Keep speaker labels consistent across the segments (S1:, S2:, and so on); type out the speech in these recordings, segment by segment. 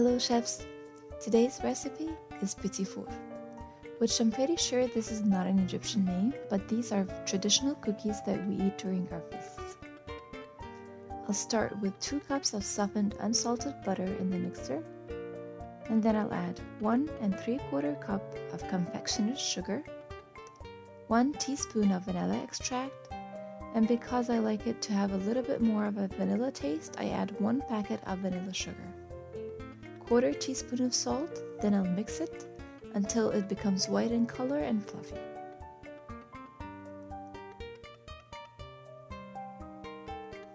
S1: Hello chefs! Today's recipe is Bteifour, which I'm pretty sure this is not an Egyptian name, but these are traditional cookies that we eat during our feasts. I'll start with 2 cups of softened unsalted butter in the mixer, and then I'll add 1 3/4 cup of confectionate sugar, 1 teaspoon of vanilla extract, and because I like it to have a little bit more of a vanilla taste, I add 1 packet of vanilla sugar. 1/4 teaspoon of salt, then I'll mix it until it becomes white in color and fluffy.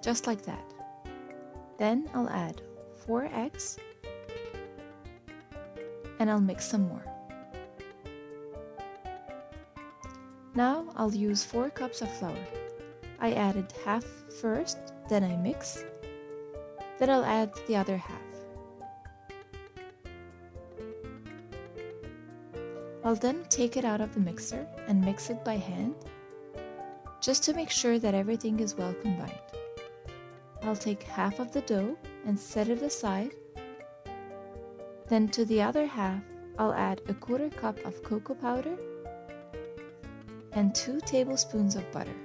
S1: Just like that. Then I'll add 4 eggs and I'll mix some more. Now I'll use 4 cups of flour. I added half first, then I mix, then I'll add the other half. I'll then take it out of the mixer and mix it by hand, just to make sure that everything is well combined. I'll take half of the dough and set it aside. Then to the other half, I'll add 1/4 cup of cocoa powder and 2 tablespoons of butter.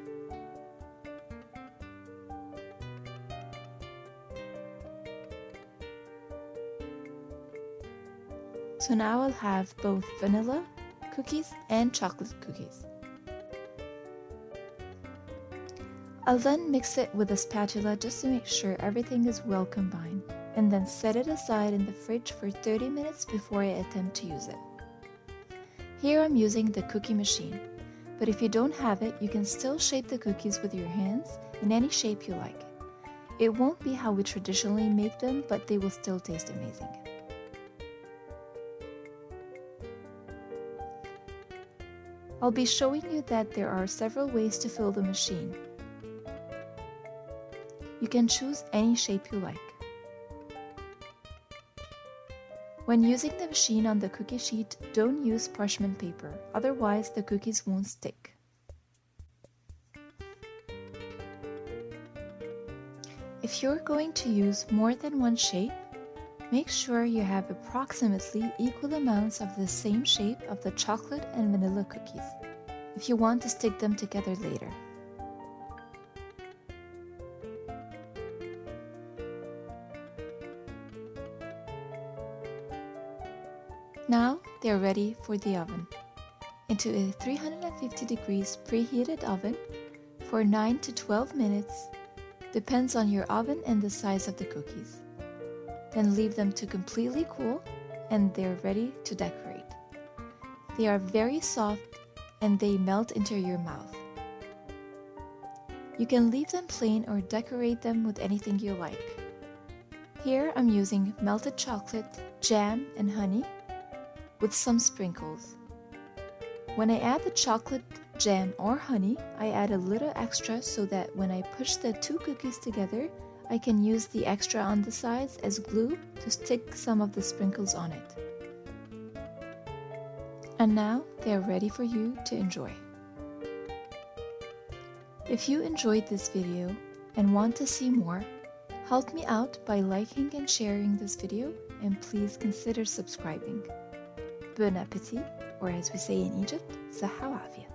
S1: So now I'll have both vanilla cookies and chocolate cookies. I'll then mix it with a spatula just to make sure everything is well combined, and then set it aside in the fridge for 30 minutes before I attempt to use it. Here I'm using the cookie machine, but if you don't have it, you can still shape the cookies with your hands in any shape you like. It won't be how we traditionally make them, but they will still taste amazing. I'll be showing you that there are several ways to fill the machine. You can choose any shape you like. When using the machine on the cookie sheet, don't use parchment paper, otherwise the cookies won't stick. If you're going to use more than one shape, make sure you have approximately equal amounts of the same shape of the chocolate and vanilla cookies, if you want to stick them together later. Now they're ready for the oven. Into a 350 degrees preheated oven for 9 to 12 minutes, depends on your oven and the size of the cookies. Then leave them to completely cool and they're ready to decorate. They are very soft and they melt into your mouth. You can leave them plain or decorate them with anything you like. Here I'm using melted chocolate, jam, and honey with some sprinkles. When I add the chocolate, jam, or honey, I add a little extra so that when I push the 2 cookies together, I can use the extra on the sides as glue to stick some of the sprinkles on it. And now they are ready for you to enjoy. If you enjoyed this video and want to see more, help me out by liking and sharing this video, and please consider subscribing. Bon appétit, or as we say in Egypt, صحة وعافية.